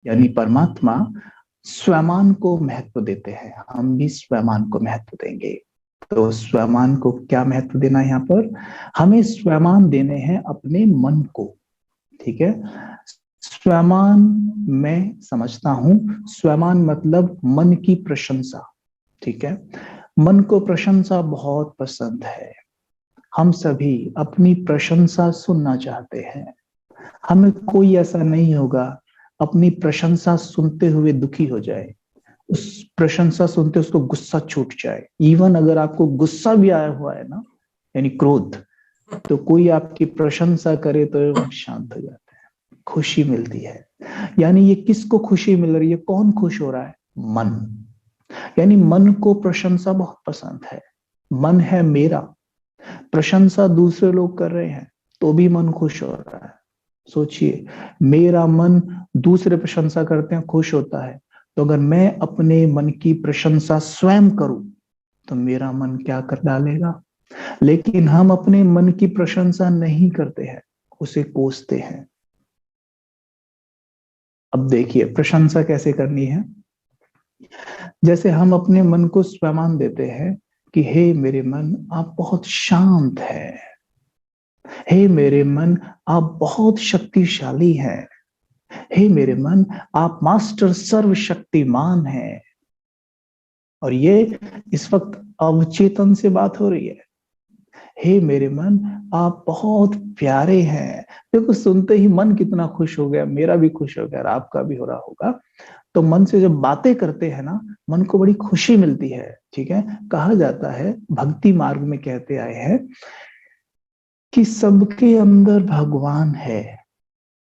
यानी परमात्मा स्वयं को महत्व देते हैं, हम भी स्वयं को महत्व देंगे। तो स्वयं को क्या महत्व देना है यहाँ पर? हमें स्वयं देने हैं अपने मन को। ठीक है, स्वयं मैं समझता हूं, स्वयं मतलब मन की प्रशंसा। ठीक है, मन को प्रशंसा बहुत पसंद है। हम सभी अपनी प्रशंसा सुनना चाहते हैं। हमें कोई ऐसा नहीं होगा अपनी प्रशंसा सुनते हुए दुखी हो जाए, उस प्रशंसा सुनते उसको गुस्सा छूट जाए। इवन अगर आपको गुस्सा भी आया हुआ है ना, यानी क्रोध, तो कोई आपकी प्रशंसा करे तो हम शांत हो जाते हैं, खुशी मिलती है। यानी ये किसको खुशी मिल रही है, कौन खुश हो रहा है? मन। यानी मन को प्रशंसा बहुत पसंद है। मन है मेरा, प्रशंसा दूसरे लोग कर रहे हैं तो भी मन खुश हो रहा है। सोचिए, मेरा मन दूसरे प्रशंसा करते हैं खुश होता है, तो अगर मैं अपने मन की प्रशंसा स्वयं करूं तो मेरा मन क्या कर डालेगा? लेकिन हम अपने मन की प्रशंसा नहीं करते हैं, उसे कोसते हैं। अब देखिए प्रशंसा कैसे करनी है। जैसे हम अपने मन को स्वयं देते हैं कि हे मेरे मन, आप बहुत शांत है। हे मेरे मन, आप बहुत शक्तिशाली हैं। हे मेरे मन, आप मास्टर सर्वशक्तिमान हैं। और ये इस वक्त अवचेतन से बात हो रही है। हे मेरे मन, आप बहुत प्यारे हैं। देखो सुनते ही मन कितना खुश हो गया, मेरा भी खुश हो गया और आपका भी हो रहा होगा। तो मन से जब बातें करते हैं ना, मन को बड़ी खुशी मिलती है। ठीक है, कहा जाता है, भक्ति मार्ग में कहते आए हैं कि सबके अंदर भगवान है।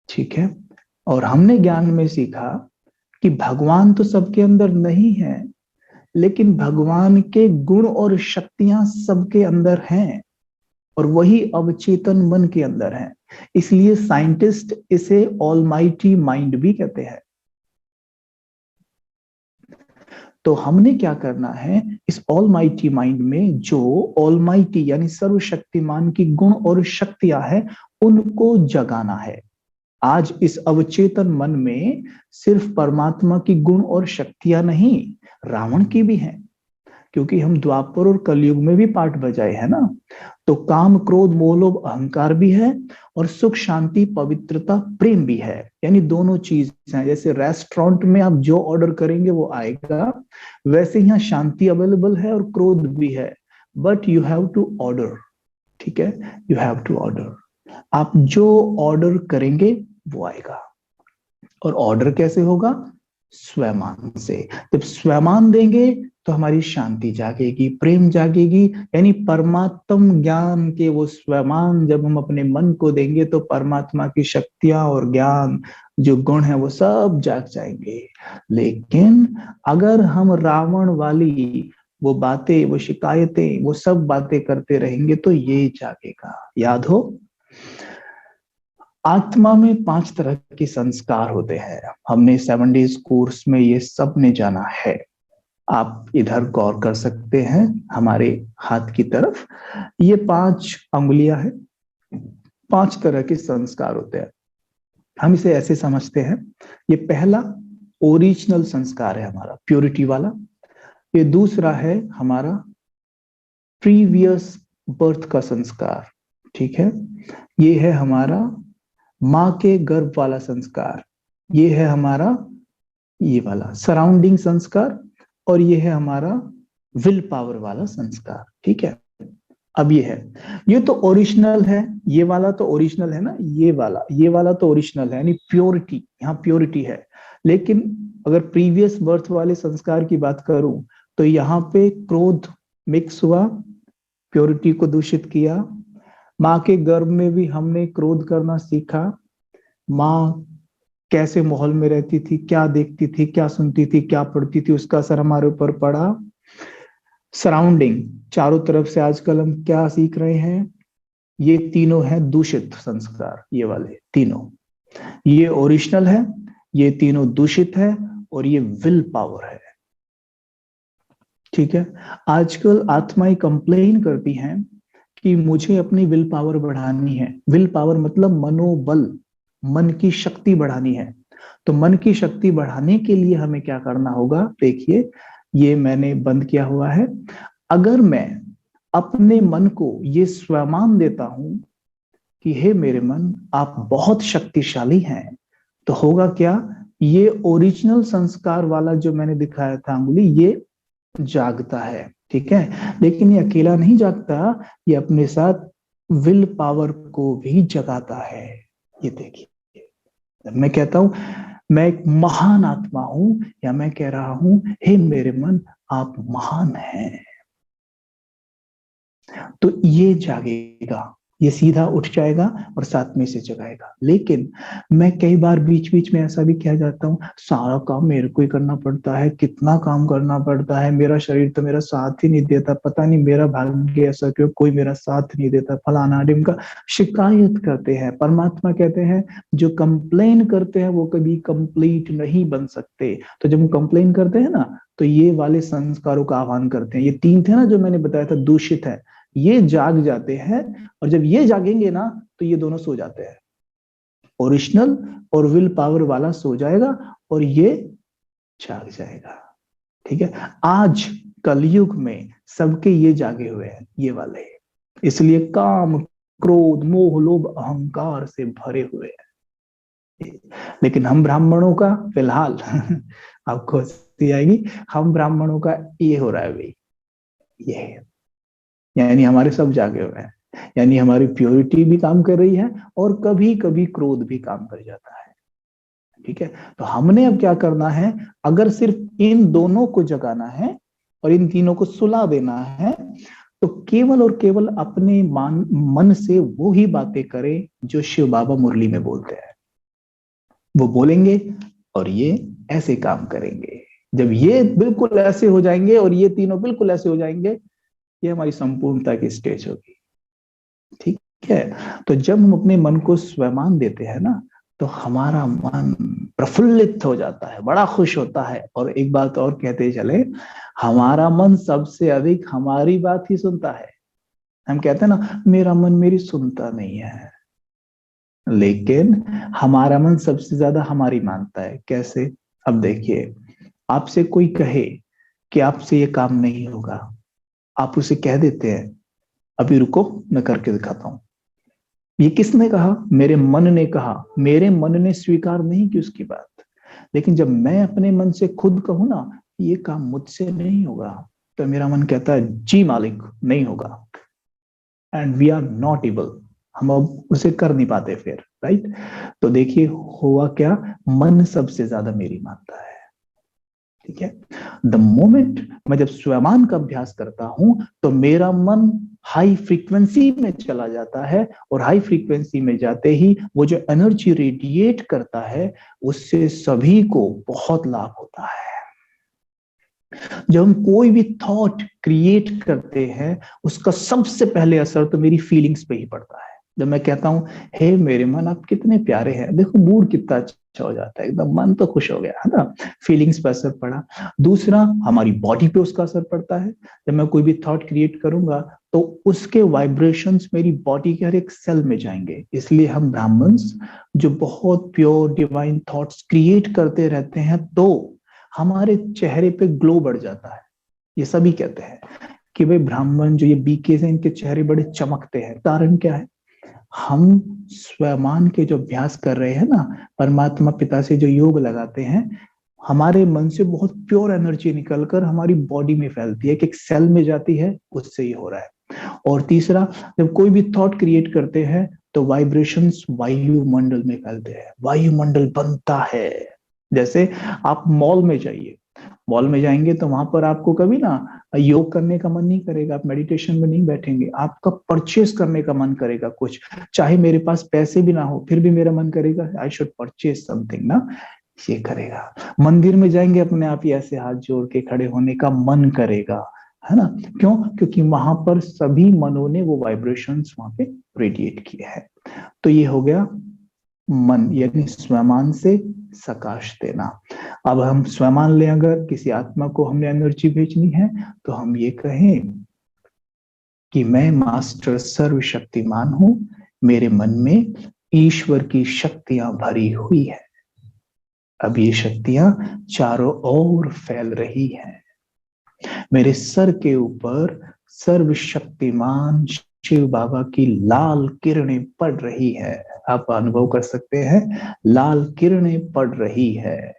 ठीक है, और हमने ज्ञान में सीखा कि भगवान तो सबके अंदर नहीं है, लेकिन भगवान के गुण और शक्तियां सबके अंदर हैं, और वही अवचेतन मन के अंदर है। इसलिए साइंटिस्ट इसे ऑलमाइटी माइंड भी कहते हैं। तो हमने क्या करना है, इस ऑलमाइटी माइंड में जो ऑलमाइटी यानी सर्वशक्तिमान की गुण और शक्तियां हैं, उनको जगाना है। आज इस अवचेतन मन में सिर्फ परमात्मा की गुण और शक्तियां नहीं, रावण की भी हैं। क्योंकि हम द्वापर और कलयुग में भी पाठ बजाए है ना। तो काम क्रोध मोह लोभ अहंकार भी है, और सुख शांति पवित्रता प्रेम भी है। यानी दोनों चीज हैं। जैसे रेस्टोरेंट में आप जो ऑर्डर करेंगे वो आएगा, वैसे यहाँ शांति अवेलेबल है और क्रोध भी है, but you have to order. ठीक है, यू हैव टू ऑर्डर। आप जो ऑर्डर करेंगे वो आएगा। और ऑर्डर कैसे होगा? स्वयं से। जब स्वयं देंगे तो हमारी शांति जागेगी, प्रेम जागेगी। यानी परमात्म ज्ञान के वो स्वयं जब हम अपने मन को देंगे तो परमात्मा की शक्तियां और ज्ञान जो गुण है वो सब जाग जाएंगे। लेकिन अगर हम रावण वाली वो बातें, वो शिकायतें, वो सब बातें करते रहेंगे तो ये जागेगा। याद हो, आत्मा में 5 तरह के संस्कार होते हैं। हमने 7 डेज कोर्स में ये सब ने जाना है। आप इधर गौर कर सकते हैं हमारे हाथ की तरफ, ये 5 अंगुलियां हैं। 5 तरह के संस्कार होते हैं। हम इसे ऐसे समझते हैं, ये पहला ओरिजिनल संस्कार है हमारा, प्योरिटी वाला। ये दूसरा है हमारा प्रीवियस बर्थ का संस्कार। ठीक है, ये है हमारा माँ के गर्भ वाला संस्कार। ये है हमारा ये वाला सराउंडिंग संस्कार, और ये है हमारा विल पावर वाला संस्कार। ठीक है, अब ये है, ये तो ओरिजिनल है। ये वाला तो ओरिजिनल है ना, ये वाला तो ओरिजिनल है, यानी प्योरिटी, यहाँ प्योरिटी है। लेकिन अगर प्रीवियस बर्थ वाले संस्कार की बात करूं तो यहाँ पे क्रोध मिक्स हुआ, प्योरिटी को दूषित किया। माँ के गर्भ में भी हमने क्रोध करना सीखा। माँ कैसे माहौल में रहती थी, क्या देखती थी, क्या सुनती थी, क्या पढ़ती थी, उसका असर हमारे ऊपर पड़ा। सराउंडिंग, चारों तरफ से आजकल हम क्या सीख रहे हैं, ये तीनों है दूषित संस्कार। ये वाले तीनों, ये ओरिजिनल है, ये तीनों दूषित है, और ये विल पावर है। ठीक है, आजकल आत्माएं कंप्लेन करती हैं कि मुझे अपनी विल पावर बढ़ानी है। विल पावर मतलब मनोबल, मन की शक्ति बढ़ानी है। तो मन की शक्ति बढ़ाने के लिए हमें क्या करना होगा? देखिए, ये मैंने बंद किया हुआ है। अगर मैं अपने मन को ये स्वमान देता हूं कि हे मेरे मन, आप बहुत शक्तिशाली हैं, तो होगा क्या? ये ओरिजिनल संस्कार वाला जो मैंने दिखाया था अंगुली, ये जागता है, ठीक है। लेकिन ये अकेला नहीं जागता, ये अपने साथ विल पावर को भी जगाता है। ये देखिए, मैं कहता हूं मैं एक महान आत्मा हूं, या मैं कह रहा हूं हे मेरे मन, आप महान हैं, तो ये जागेगा, ये सीधा उठ जाएगा और साथ में से जगाएगा। लेकिन मैं कई बार बीच बीच में ऐसा भी कह जाता हूँ, सारा काम मेरे को ही करना पड़ता है, कितना काम करना पड़ता है, मेरा शरीर तो मेरा साथ ही नहीं देता, पता नहीं मेरा भाग्य ऐसा क्यों, कोई मेरा साथ नहीं देता, फलाना ढिमका। शिकायत करते हैं। परमात्मा कहते हैं जो कंप्लेन करते हैं वो कभी कंप्लीट नहीं बन सकते। तो जब हम कंप्लेन करते हैं ना, तो ये वाले संस्कारों का आह्वान करते हैं। ये तीन थे ना जो मैंने बताया था, दूषित है, ये जाग जाते हैं। और जब ये जागेंगे ना, तो ये दोनों सो जाते हैं। ओरिजिनल और विल पावर वाला सो जाएगा और ये जाग जाएगा, ठीक है। आज कलयुग में सबके ये जागे हुए हैं, ये वाले, इसलिए काम, क्रोध, मोह, लोभ, अहंकार से भरे हुए हैं। लेकिन हम ब्राह्मणों का फिलहाल आपको हंसी आएगी, हम ब्राह्मणों का ये हो रहा है भाई, ये है। यानी हमारे सब जागे हुए हैं, यानी हमारी प्योरिटी भी काम कर रही है और कभी कभी क्रोध भी काम कर जाता है, ठीक है। तो हमने अब क्या करना है? अगर सिर्फ इन दोनों को जगाना है और इन तीनों को सुला देना है, तो केवल और केवल अपने मन से वो ही बातें करें जो शिव बाबा मुरली में बोलते हैं। वो बोलेंगे और ये ऐसे काम करेंगे। जब ये बिल्कुल ऐसे हो जाएंगे और ये तीनों बिल्कुल ऐसे हो जाएंगे, ये हमारी संपूर्णता की स्टेज होगी, ठीक है। तो जब हम अपने मन को स्वमान देते हैं ना, तो हमारा मन प्रफुल्लित हो जाता है, बड़ा खुश होता है। और एक बात और कहते चले, हमारा मन सबसे अधिक हमारी बात ही सुनता है। हम कहते हैं ना, मेरा मन मेरी सुनता नहीं है, लेकिन हमारा मन सबसे ज्यादा हमारी मानता है। कैसे? अब देखिए, आपसे कोई कहे कि आपसे ये काम नहीं होगा, आप उसे कह देते हैं अभी रुको मैं करके दिखाता हूं। ये किसने कहा? मेरे मन ने कहा। मेरे मन ने स्वीकार नहीं की उसकी बात। लेकिन जब मैं अपने मन से खुद कहूं ना, ये काम मुझसे नहीं होगा, तो मेरा मन कहता है जी मालिक, नहीं होगा, and we are not able, हम अब उसे कर नहीं पाते फिर, राइट। तो देखिए हुआ क्या, मन सबसे ज्यादा मेरी मानता है, ठीक है। द मोमेंट मैं जब स्वयं का अभ्यास करता हूं, तो मेरा मन हाई फ्रीक्वेंसी में चला जाता है, और हाई फ्रीक्वेंसी में जाते ही वो जो एनर्जी रेडिएट करता है, उससे सभी को बहुत लाभ होता है। जब हम कोई भी थॉट क्रिएट करते हैं, उसका सबसे पहले असर तो मेरी फीलिंग्स पे ही पड़ता है। जब मैं कहता हूं हे मेरे मन आप कितने प्यारे हैं, देखो मूड कितना अच्छा हो जाता है, एकदम मन तो खुश हो गया, है ना। फीलिंग्स पे असर पड़ा। दूसरा, हमारी बॉडी पे उसका असर पड़ता है। जब मैं कोई भी थॉट क्रिएट करूंगा, तो उसके वाइब्रेशंस मेरी बॉडी के हर एक सेल में जाएंगे। इसलिए हम ब्राह्मण्स जो बहुत प्योर डिवाइन थॉट्स क्रिएट करते रहते हैं, तो हमारे चेहरे पे ग्लो बढ़ जाता है। ये सभी कहते हैं कि भाई ब्राह्मण जो ये बीके हैं, इनके चेहरे बड़े चमकते हैं। कारण क्या है? हम स्वयं के जो अभ्यास कर रहे हैं ना, परमात्मा पिता से जो योग लगाते हैं, हमारे मन से बहुत प्योर एनर्जी निकलकर हमारी बॉडी में फैलती है, एक सेल में जाती है, उससे ही हो रहा है। और तीसरा, जब कोई भी थॉट क्रिएट करते हैं, तो वाइब्रेशंस वायुमंडल में फैलते हैं, वायुमंडल बनता है। जैसे आप मॉल में जाइए, मॉल में जाएंगे तो वहां पर आपको कभी ना योग करने का मन नहीं करेगा, आप मेडिटेशन में नहीं बैठेंगे, आपका परचेस करने का मन करेगा कुछ। चाहे मेरे पास पैसे भी ना हो, फिर भी मेरा मन करेगा आई शुड परचेस समथिंग ना, ये करेगा। मंदिर में जाएंगे, अपने आप ही ऐसे हाथ जोड़ के खड़े होने का मन करेगा, है ना। क्यों? क्योंकि वहां पर सभी मनों ने वो वाइब्रेशंस वहां पे रेडिएट किए हैं। तो ये हो गया मन, यानी स्वयं से सकाश देना। अब हम स्वयं लें, अगर किसी आत्मा को हमने एनर्जी भेजनी है, तो हम ये कहें कि मैं मास्टर सर्वशक्तिमान हूं, मेरे मन में ईश्वर की शक्तियां भरी हुई है, अब ये शक्तियां चारों ओर फैल रही हैं। मेरे सर के ऊपर सर्वशक्तिमान शिव बाबा की लाल किरणें पड़ रही है। आप अनुभव कर सकते हैं, लाल किरणें पड़ रही है,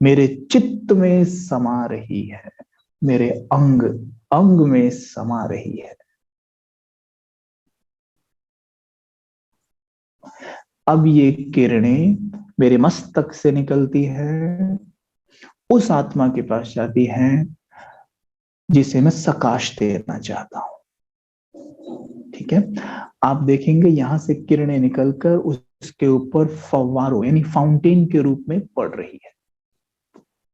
मेरे चित्त में समा रही है, मेरे अंग अंग में समा रही है। अब ये किरणें मेरे मस्तक से निकलती है, उस आत्मा के पास जाती है जिसे मैं सकाश देना चाहता हूं। ठीक है, आप देखेंगे यहां से किरणें निकलकर उसके ऊपर फव्वारों यानी फाउंटेन के रूप में पड़ रही है।